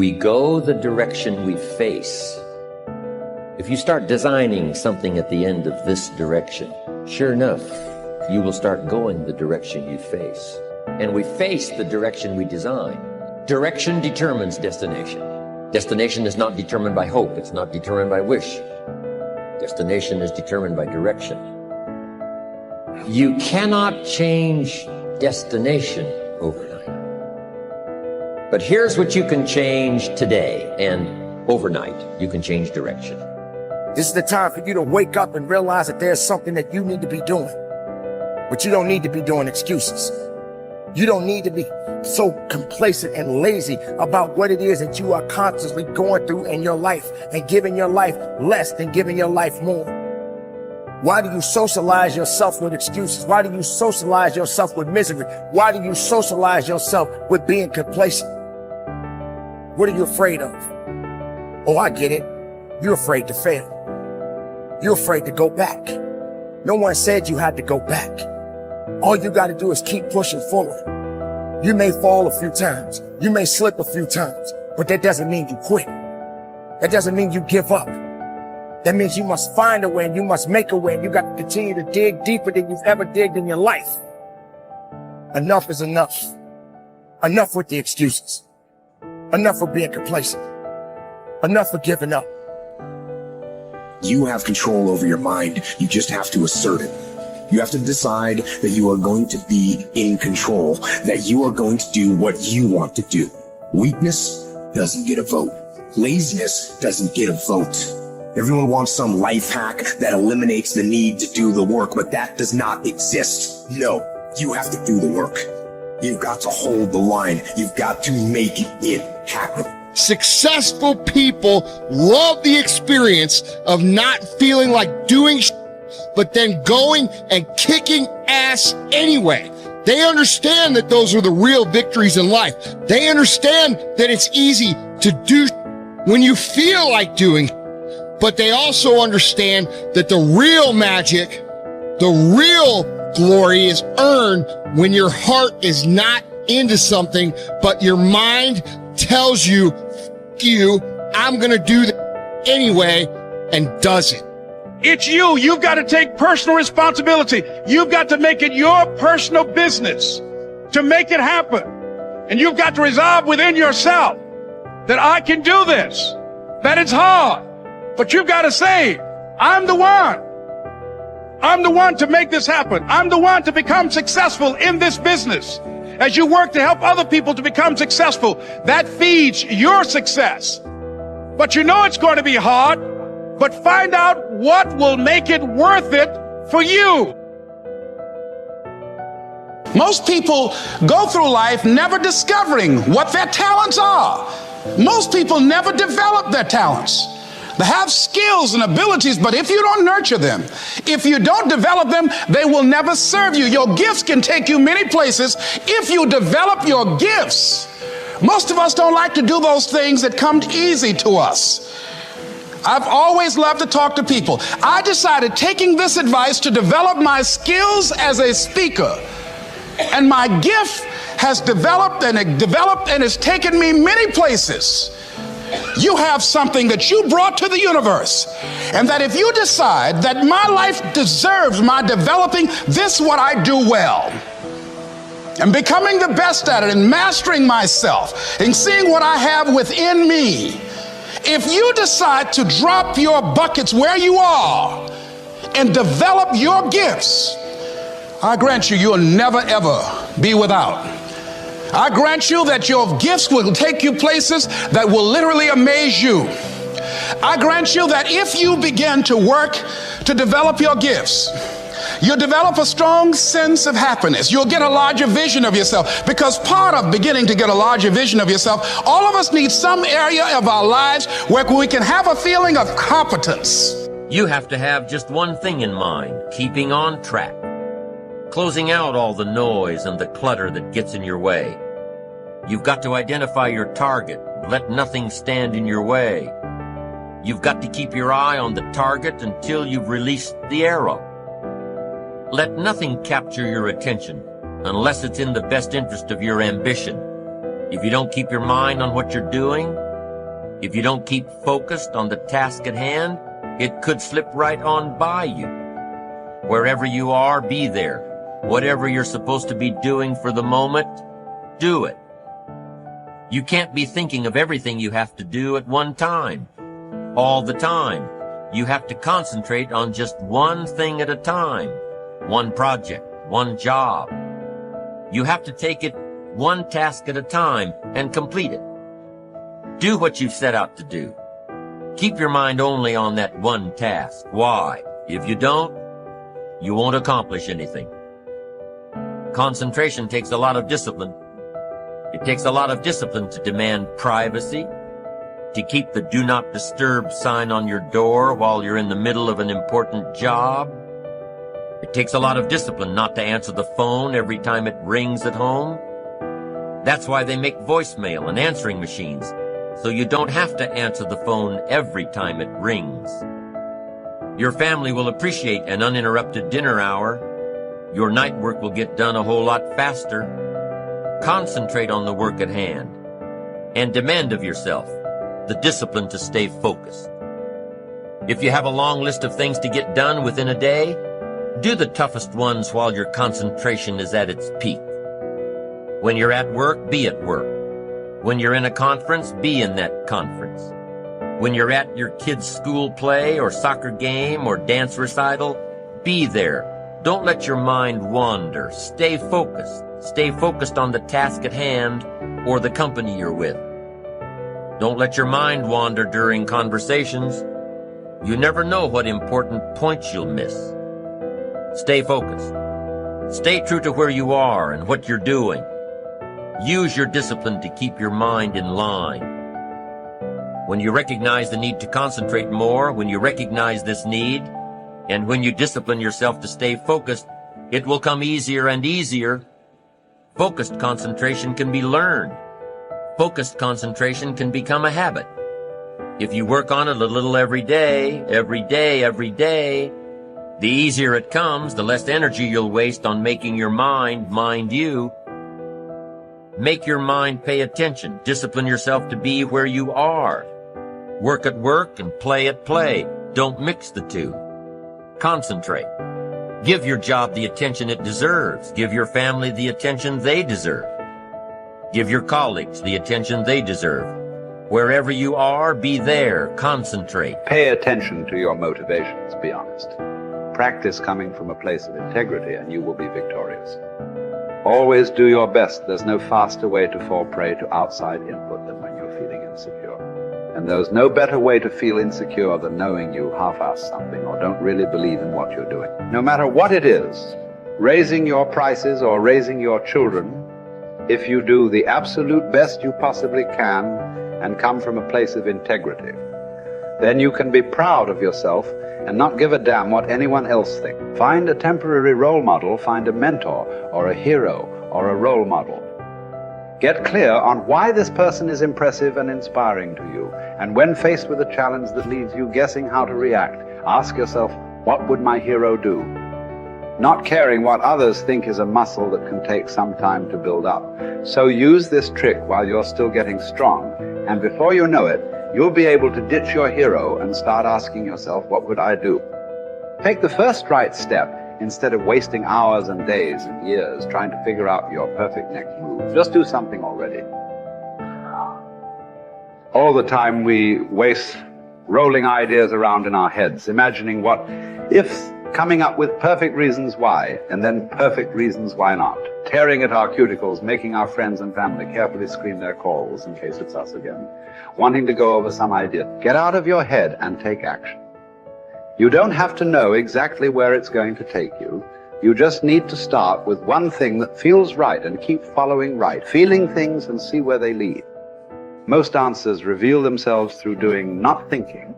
We go the direction we face. If you start designing something at the end of this direction, sure enough, you will start going the direction you face. And we face the direction we design. Direction determines destination. Destination is not determined by hope. It's not determined by wish. Destination is determined by direction. You cannot change destination overnight. But here's what you can change today, and overnight, you can change direction. This is the time for you to wake up and realize that there's something that you need to be doing. But you don't need to be doing excuses. You don't need to be so complacent and lazy about what it is that you are constantly going through in your life and giving your life less than giving your life more. Why do you socialize yourself with excuses? Why do you socialize yourself with misery? Why do you socialize yourself with being complacent? What are you afraid of? Oh, I get it. You're afraid to fail. You're afraid to go back. No one said you had to go back. All you got to do is keep pushing forward. You may fall a few times. You may slip a few times, but that doesn't mean you quit. That doesn't mean you give up. That means you must find a way and you must make a way. And you got to continue to dig deeper than you've ever digged in your life. Enough is enough. Enough with the excuses. Enough for being complacent. Enough for giving up. You have control over your mind. You just have to assert it. You have to decide that you are going to be in control, that you are going to do what you want to do. Weakness doesn't get a vote. Laziness doesn't get a vote. Everyone wants some life hack that eliminates the need to do the work, but that does not exist. No, you have to do the work. You've got to hold the line. You've got to make it happen. Successful people love the experience of not feeling like doing but then going and kicking ass anyway. They understand that those are the real victories in life. They understand that it's easy to do when you feel like doing, but they also understand that the real magic, the real glory is earned when your heart is not into something, but your mind tells you, I'm gonna do that anyway, and does it. It's you. You've got to take personal responsibility. You've got to make it your personal business to make it happen. And you've got to resolve within yourself that I can do this, that it's hard, but you've got to say, I'm the one. I'm the one to make this happen. I'm the one to become successful in this business. As you work to help other people to become successful, that feeds your success. But you know it's going to be hard, but find out what will make it worth it for you. Most people go through life never discovering what their talents are. Most people never develop their talents. They have skills and abilities, but if you don't nurture them, if you don't develop them, they will never serve you. Your gifts can take you many places if you develop your gifts. Most of us don't like to do those things that come easy to us. I've always loved to talk to people. I decided, taking this advice, to develop my skills as a speaker. And my gift has developed and it's taken me many places. You have something that you brought to the universe, and that if you decide that my life deserves my developing this, what I do well, and becoming the best at it, and mastering myself, and seeing what I have within me, if you decide to drop your buckets where you are and develop your gifts, I grant you, you'll never ever be without. I grant you that your gifts will take you places that will literally amaze you. I grant you that if you begin to work to develop your gifts, you'll develop a strong sense of happiness. You'll get a larger vision of yourself, because part of beginning to get a larger vision of yourself, all of us need some area of our lives where we can have a feeling of competence. You have to have just one thing in mind: keeping on track. Closing out all the noise and the clutter that gets in your way. You've got to identify your target. Let nothing stand in your way. You've got to keep your eye on the target until you've released the arrow. Let nothing capture your attention unless it's in the best interest of your ambition. If you don't keep your mind on what you're doing, If you don't keep focused on the task at hand, it could slip right on by you. Wherever you are, be there. Whatever you're supposed to be doing for the moment, do it. You can't be thinking of everything you have to do at one time, all the time. You have to concentrate on just one thing at a time, one project, one job. You have to take it one task at a time and complete it. Do what you've set out to do. Keep your mind only on that one task. Why? If you don't, you won't accomplish anything. Concentration takes a lot of discipline. It takes a lot of discipline to demand privacy, to keep the do not disturb sign on your door while you're in the middle of an important job. It takes a lot of discipline not to answer the phone every time it rings at home. That's why they make voicemail and answering machines, so you don't have to answer the phone every time it rings. Your family will appreciate an uninterrupted dinner hour. Your night work will get done a whole lot faster. Concentrate on the work at hand and demand of yourself the discipline to stay focused. If you have a long list of things to get done within a day, do the toughest ones while your concentration is at its peak. When you're at work, be at work. When you're in a conference, be in that conference. When you're at your kid's school play or soccer game or dance recital, be there. Don't let your mind wander. Stay focused. Stay focused on the task at hand or the company you're with. Don't let your mind wander during conversations. You never know what important points you'll miss. Stay focused. Stay true to where you are and what you're doing. Use your discipline to keep your mind in line. When you recognize the need to concentrate more, when you recognize this need, and when you discipline yourself to stay focused, it will come easier and easier. Focused concentration can be learned. Focused concentration can become a habit. If you work on it a little every day, the easier it comes, the less energy you'll waste on making your mind you. Make your mind pay attention. Discipline yourself to be where you are. Work at work and play at play. Don't mix the two. Concentrate. Give your job the attention it deserves. Give your family the attention they deserve. Give your colleagues the attention they deserve. Wherever you are, be there. Concentrate. Pay attention to your motivations, be honest. Practice coming from a place of integrity and you will be victorious. Always do your best. There's no faster way to fall prey to outside input than when you're feeling insecure. And there's no better way to feel insecure than knowing you half-ass something or don't really believe in what you're doing. No matter what it is, raising your prices or raising your children, if you do the absolute best you possibly can and come from a place of integrity, then you can be proud of yourself and not give a damn what anyone else thinks. Find a temporary role model, find a mentor or a hero or a role model. Get clear on why this person is impressive and inspiring to you. And when faced with a challenge that leaves you guessing how to react, ask yourself, what would my hero do? Not caring what others think is a muscle that can take some time to build up. So use this trick while you're still getting strong, and before you know it, you'll be able to ditch your hero and start asking yourself, what would I do? Take the first right step instead of wasting hours and days and years trying to figure out your perfect next move. Just do something already. All the time we waste rolling ideas around in our heads, imagining what if, coming up with perfect reasons why, and then perfect reasons why not. Tearing at our cuticles, making our friends and family carefully screen their calls in case it's us again. Wanting to go over some idea. Get out of your head and take action. You don't have to know exactly where it's going to take you. You just need to start with one thing that feels right and keep following right, feeling things and see where they lead. Most answers reveal themselves through doing, not thinking.